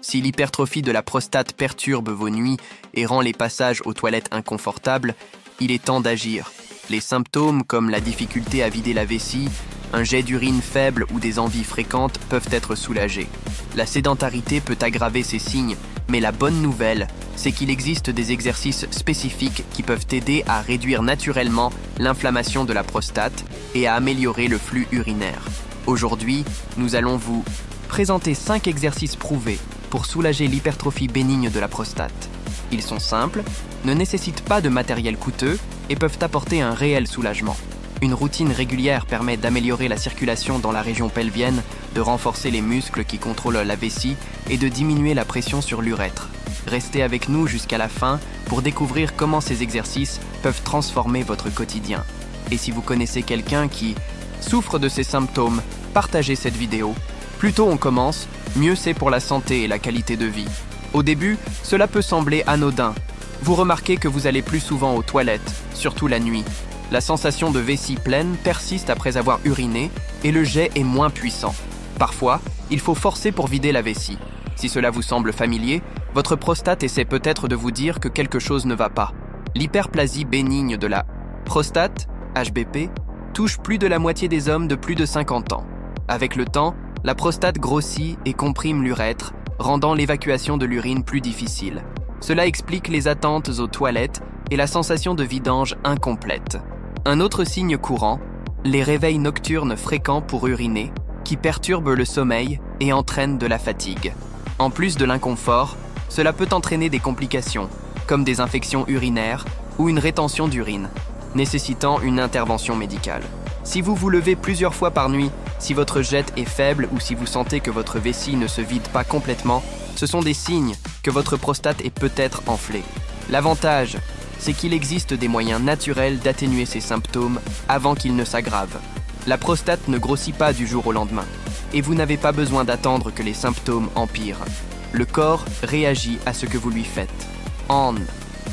Si l'hypertrophie de la prostate perturbe vos nuits et rend les passages aux toilettes inconfortables, il est temps d'agir. Les symptômes comme la difficulté à vider la vessie, un jet d'urine faible ou des envies fréquentes peuvent être soulagés. La sédentarité peut aggraver ces signes, mais la bonne nouvelle, c'est qu'il existe des exercices spécifiques qui peuvent aider à réduire naturellement l'inflammation de la prostate et à améliorer le flux urinaire. Aujourd'hui, nous allons vous présenter 5 exercices prouvés pour soulager l'hypertrophie bénigne de la prostate. Ils sont simples, ne nécessitent pas de matériel coûteux et peuvent apporter un réel soulagement. Une routine régulière permet d'améliorer la circulation dans la région pelvienne, de renforcer les muscles qui contrôlent la vessie et de diminuer la pression sur l'urètre. Restez avec nous jusqu'à la fin pour découvrir comment ces exercices peuvent transformer votre quotidien. Et si vous connaissez quelqu'un qui souffre de ces symptômes, partagez cette vidéo. Plus tôt on commence, mieux c'est pour la santé et la qualité de vie. Au début, cela peut sembler anodin. Vous remarquez que vous allez plus souvent aux toilettes, surtout la nuit. La sensation de vessie pleine persiste après avoir uriné et le jet est moins puissant. Parfois, il faut forcer pour vider la vessie. Si cela vous semble familier, votre prostate essaie peut-être de vous dire que quelque chose ne va pas. L'hyperplasie bénigne de la prostate, HBP, touche plus de la moitié des hommes de plus de 50 ans. Avec le temps, la prostate grossit et comprime l'urètre, rendant l'évacuation de l'urine plus difficile. Cela explique les attentes aux toilettes et la sensation de vidange incomplète. Un autre signe courant, les réveils nocturnes fréquents pour uriner, qui perturbent le sommeil et entraînent de la fatigue. En plus de l'inconfort, cela peut entraîner des complications, comme des infections urinaires ou une rétention d'urine, nécessitant une intervention médicale. Si vous vous levez plusieurs fois par nuit, si votre jet est faible ou si vous sentez que votre vessie ne se vide pas complètement, ce sont des signes que votre prostate est peut-être enflée. L'avantage, c'est qu'il existe des moyens naturels d'atténuer ces symptômes avant qu'ils ne s'aggravent. La prostate ne grossit pas du jour au lendemain, et vous n'avez pas besoin d'attendre que les symptômes empirent. Le corps réagit à ce que vous lui faites. En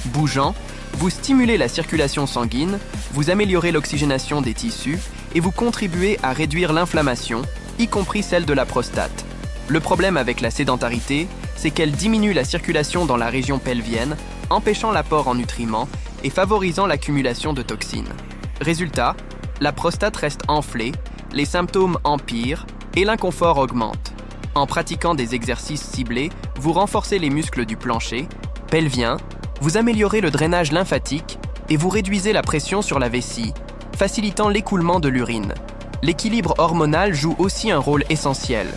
bougeant, vous stimulez la circulation sanguine, vous améliorez l'oxygénation des tissus et vous contribuez à réduire l'inflammation, y compris celle de la prostate. Le problème avec la sédentarité, c'est qu'elle diminue la circulation dans la région pelvienne, empêchant l'apport en nutriments et favorisant l'accumulation de toxines. Résultat, la prostate reste enflée, les symptômes empirent et l'inconfort augmente. En pratiquant des exercices ciblés, vous renforcez les muscles du plancher pelvien, vous améliorez le drainage lymphatique et vous réduisez la pression sur la vessie, facilitant l'écoulement de l'urine. L'équilibre hormonal joue aussi un rôle essentiel.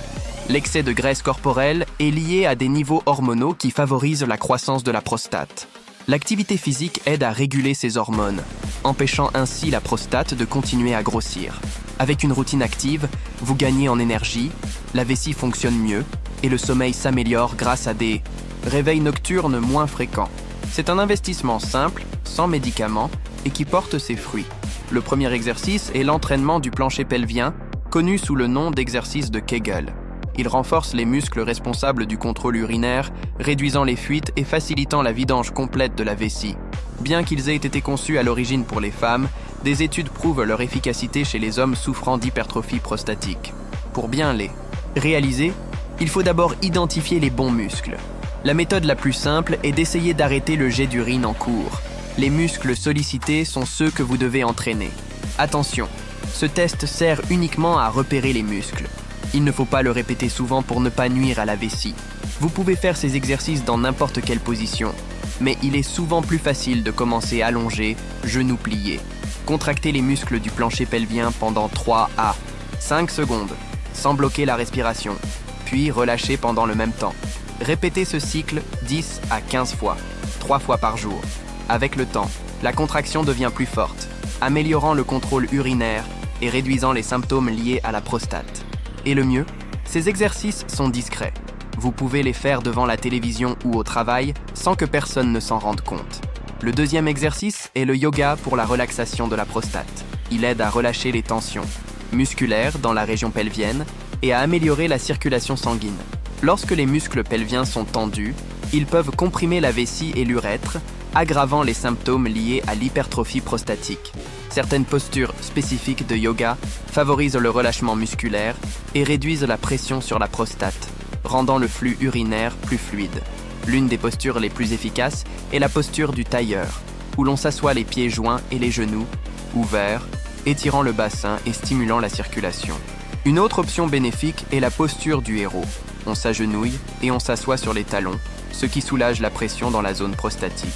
L'excès de graisse corporelle est lié à des niveaux hormonaux qui favorisent la croissance de la prostate. L'activité physique aide à réguler ces hormones, empêchant ainsi la prostate de continuer à grossir. Avec une routine active, vous gagnez en énergie, la vessie fonctionne mieux et le sommeil s'améliore grâce à des réveils nocturnes moins fréquents. C'est un investissement simple, sans médicaments et qui porte ses fruits. Le premier exercice est l'entraînement du plancher pelvien, connu sous le nom d'exercice de Kegel. Il renforce les muscles responsables du contrôle urinaire, réduisant les fuites et facilitant la vidange complète de la vessie. Bien qu'ils aient été conçus à l'origine pour les femmes, des études prouvent leur efficacité chez les hommes souffrant d'hypertrophie prostatique. Pour bien les réaliser, il faut d'abord identifier les bons muscles. La méthode la plus simple est d'essayer d'arrêter le jet d'urine en cours. Les muscles sollicités sont ceux que vous devez entraîner. Attention, ce test sert uniquement à repérer les muscles. Il ne faut pas le répéter souvent pour ne pas nuire à la vessie. Vous pouvez faire ces exercices dans n'importe quelle position, mais il est souvent plus facile de commencer allongé, genoux pliés. Contractez les muscles du plancher pelvien pendant 3 à 5 secondes, sans bloquer la respiration, puis relâchez pendant le même temps. Répétez ce cycle 10 à 15 fois, 3 fois par jour. Avec le temps, la contraction devient plus forte, améliorant le contrôle urinaire et réduisant les symptômes liés à la prostate. Et le mieux, ces exercices sont discrets. Vous pouvez les faire devant la télévision ou au travail sans que personne ne s'en rende compte. Le deuxième exercice est le yoga pour la relaxation de la prostate. Il aide à relâcher les tensions musculaires dans la région pelvienne et à améliorer la circulation sanguine. Lorsque les muscles pelviens sont tendus, ils peuvent comprimer la vessie et l'urètre, aggravant les symptômes liés à l'hypertrophie prostatique. Certaines postures spécifiques de yoga favorisent le relâchement musculaire et réduisent la pression sur la prostate. rendant le flux urinaire plus fluide. L'une des postures les plus efficaces est la posture du tailleur, où l'on s'assoit les pieds joints et les genoux ouverts, étirant le bassin et stimulant la circulation. Une autre option bénéfique est la posture du héros. On s'agenouille et on s'assoit sur les talons, ce qui soulage la pression dans la zone prostatique.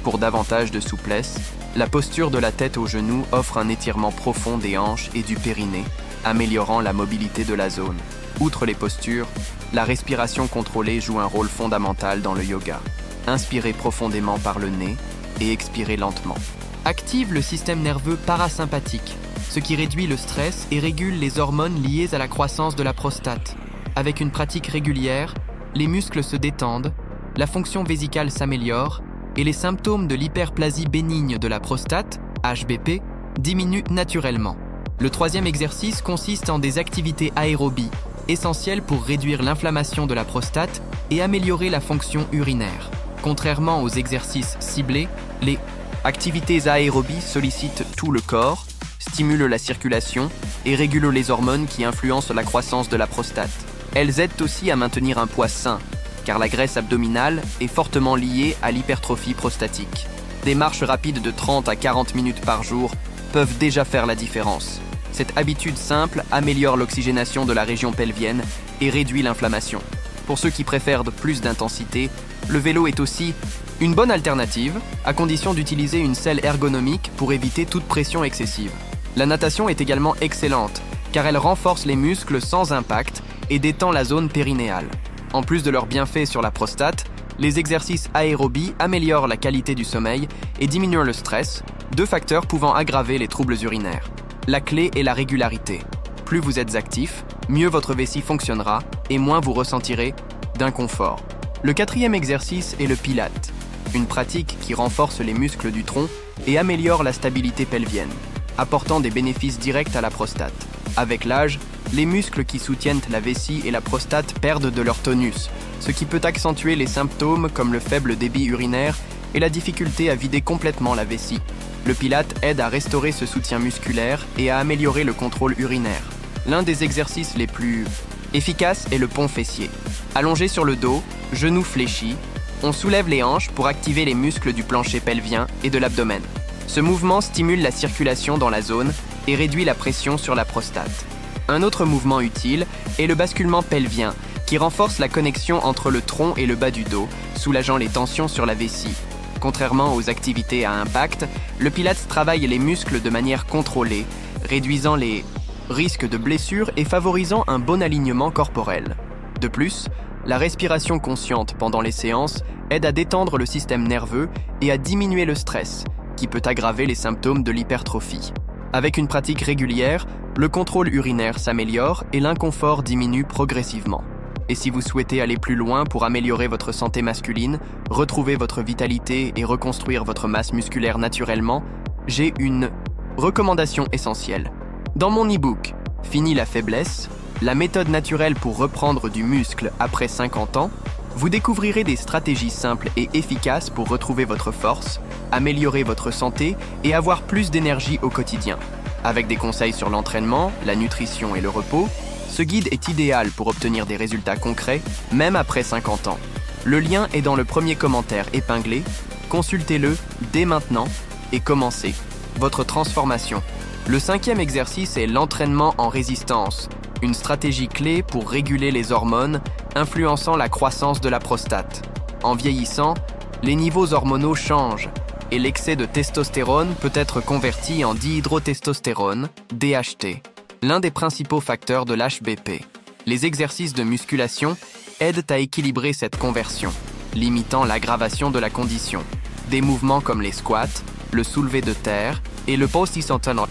Pour davantage de souplesse, la posture de la tête aux genoux offre un étirement profond des hanches et du périnée, améliorant la mobilité de la zone. Outre les postures, la respiration contrôlée joue un rôle fondamental dans le yoga. Inspirez profondément par le nez et expirez lentement. Active le système nerveux parasympathique, ce qui réduit le stress et régule les hormones liées à la croissance de la prostate. Avec une pratique régulière, les muscles se détendent, la fonction vésicale s'améliore et les symptômes de l'hyperplasie bénigne de la prostate, HBP, diminuent naturellement. Le troisième exercice consiste en des activités aérobies, essentielles pour réduire l'inflammation de la prostate et améliorer la fonction urinaire. Contrairement aux exercices ciblés, les activités aérobies sollicitent tout le corps, stimulent la circulation et régulent les hormones qui influencent la croissance de la prostate. Elles aident aussi à maintenir un poids sain, car la graisse abdominale est fortement liée à l'hypertrophie prostatique. Des marches rapides de 30 à 40 minutes par jour peuvent déjà faire la différence. Cette habitude simple améliore l'oxygénation de la région pelvienne et réduit l'inflammation. Pour ceux qui préfèrent plus d'intensité, le vélo est aussi une bonne alternative, à condition d'utiliser une selle ergonomique pour éviter toute pression excessive. La natation est également excellente, car elle renforce les muscles sans impact et détend la zone périnéale. En plus de leurs bienfaits sur la prostate, les exercices aérobies améliorent la qualité du sommeil et diminuent le stress, deux facteurs pouvant aggraver les troubles urinaires. La clé est la régularité. Plus vous êtes actif, mieux votre vessie fonctionnera et moins vous ressentirez d'inconfort. Le quatrième exercice est le pilate, une pratique qui renforce les muscles du tronc et améliore la stabilité pelvienne, apportant des bénéfices directs à la prostate. Avec l'âge, les muscles qui soutiennent la vessie et la prostate perdent de leur tonus, ce qui peut accentuer les symptômes comme le faible débit urinaire et la difficulté à vider complètement la vessie. Le pilate aide à restaurer ce soutien musculaire et à améliorer le contrôle urinaire. L'un des exercices les plus efficaces est le pont fessier. Allongé sur le dos, genoux fléchis, on soulève les hanches pour activer les muscles du plancher pelvien et de l'abdomen. Ce mouvement stimule la circulation dans la zone et réduit la pression sur la prostate. Un autre mouvement utile est le basculement pelvien, qui renforce la connexion entre le tronc et le bas du dos, soulageant les tensions sur la vessie. Contrairement aux activités à impact, le Pilates travaille les muscles de manière contrôlée, réduisant les risques de blessures et favorisant un bon alignement corporel. De plus, la respiration consciente pendant les séances aide à détendre le système nerveux et à diminuer le stress, qui peut aggraver les symptômes de l'hypertrophie. Avec une pratique régulière, le contrôle urinaire s'améliore et l'inconfort diminue progressivement. Et si vous souhaitez aller plus loin pour améliorer votre santé masculine, retrouver votre vitalité et reconstruire votre masse musculaire naturellement, j'ai une recommandation essentielle. Dans mon e-book « Fini la faiblesse », la méthode naturelle pour reprendre du muscle après 50 ans, vous découvrirez des stratégies simples et efficaces pour retrouver votre force, améliorer votre santé et avoir plus d'énergie au quotidien. Avec des conseils sur l'entraînement, la nutrition et le repos, ce guide est idéal pour obtenir des résultats concrets, même après 50 ans. Le lien est dans le premier commentaire épinglé. Consultez-le dès maintenant et commencez votre transformation. Le cinquième exercice est l'entraînement en résistance, une stratégie clé pour réguler les hormones influençant la croissance de la prostate. En vieillissant, les niveaux hormonaux changent et l'excès de testostérone peut être converti en dihydrotestostérone, DHT, l'un des principaux facteurs de l'HBP. Les exercices de musculation aident à équilibrer cette conversion, limitant l'aggravation de la condition. Des mouvements comme les squats, le soulevé de terre et le post-isotonal.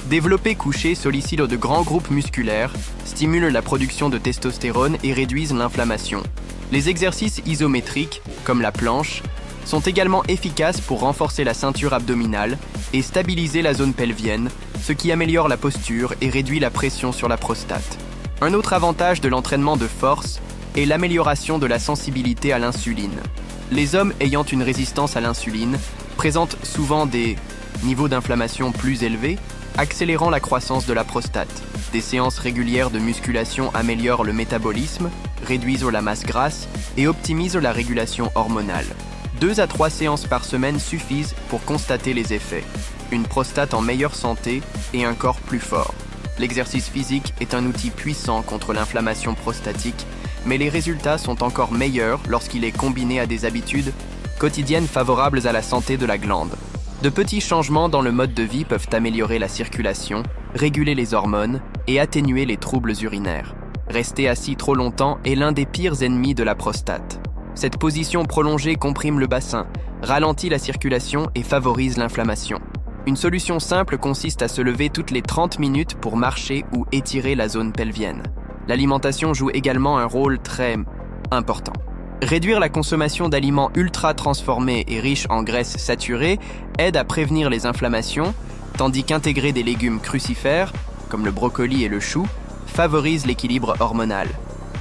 Développé couché sollicite de grands groupes musculaires, stimulent la production de testostérone et réduisent l'inflammation. Les exercices isométriques, comme la planche, sont également efficaces pour renforcer la ceinture abdominale et stabiliser la zone pelvienne, ce qui améliore la posture et réduit la pression sur la prostate. Un autre avantage de l'entraînement de force est l'amélioration de la sensibilité à l'insuline. Les hommes ayant une résistance à l'insuline présentent souvent des niveaux d'inflammation plus élevés, accélérant la croissance de la prostate. Des séances régulières de musculation améliorent le métabolisme, réduisent la masse grasse et optimisent la régulation hormonale. 2 à 3 séances par semaine suffisent pour constater les effets. Une prostate en meilleure santé et un corps plus fort. L'exercice physique est un outil puissant contre l'inflammation prostatique, mais les résultats sont encore meilleurs lorsqu'il est combiné à des habitudes quotidiennes favorables à la santé de la glande. De petits changements dans le mode de vie peuvent améliorer la circulation, réguler les hormones et atténuer les troubles urinaires. Rester assis trop longtemps est l'un des pires ennemis de la prostate. Cette position prolongée comprime le bassin, ralentit la circulation et favorise l'inflammation. Une solution simple consiste à se lever toutes les 30 minutes pour marcher ou étirer la zone pelvienne. L'alimentation joue également un rôle très important. Réduire la consommation d'aliments ultra transformés et riches en graisses saturées aide à prévenir les inflammations, tandis qu'intégrer des légumes crucifères, comme le brocoli et le chou, favorise l'équilibre hormonal.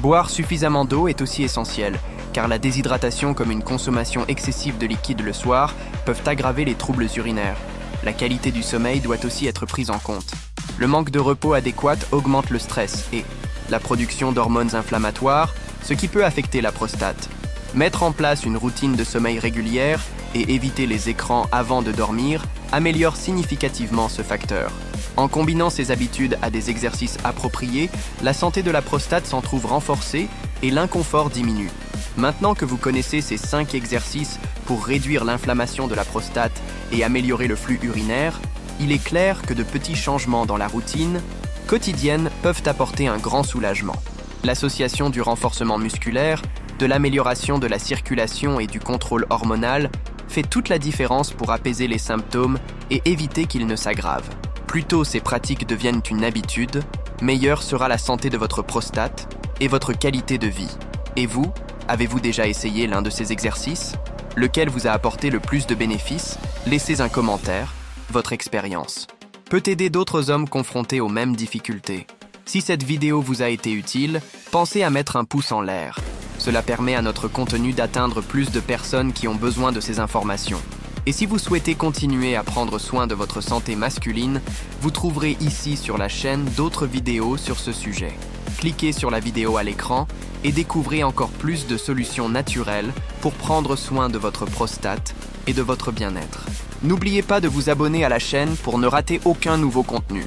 Boire suffisamment d'eau est aussi essentiel, car la déshydratation comme une consommation excessive de liquide le soir peuvent aggraver les troubles urinaires. La qualité du sommeil doit aussi être prise en compte. Le manque de repos adéquat augmente le stress et la production d'hormones inflammatoires, ce qui peut affecter la prostate. Mettre en place une routine de sommeil régulière et éviter les écrans avant de dormir améliore significativement ce facteur. En combinant ces habitudes à des exercices appropriés, la santé de la prostate s'en trouve renforcée et l'inconfort diminue. Maintenant que vous connaissez ces 5 exercices pour réduire l'inflammation de la prostate et améliorer le flux urinaire, il est clair que de petits changements dans la routine quotidienne peuvent apporter un grand soulagement. L'association du renforcement musculaire, de l'amélioration de la circulation et du contrôle hormonal fait toute la différence pour apaiser les symptômes et éviter qu'ils ne s'aggravent. Plus tôt ces pratiques deviennent une habitude, meilleure sera la santé de votre prostate et votre qualité de vie. Et vous, avez-vous déjà essayé l'un de ces exercices? Lequel vous a apporté le plus de bénéfices? Laissez un commentaire. Votre expérience peut aider d'autres hommes confrontés aux mêmes difficultés. Si cette vidéo vous a été utile, pensez à mettre un pouce en l'air. Cela permet à notre contenu d'atteindre plus de personnes qui ont besoin de ces informations. Et si vous souhaitez continuer à prendre soin de votre santé masculine, vous trouverez ici sur la chaîne d'autres vidéos sur ce sujet. Cliquez sur la vidéo à l'écran et découvrez encore plus de solutions naturelles pour prendre soin de votre prostate et de votre bien-être. N'oubliez pas de vous abonner à la chaîne pour ne rater aucun nouveau contenu.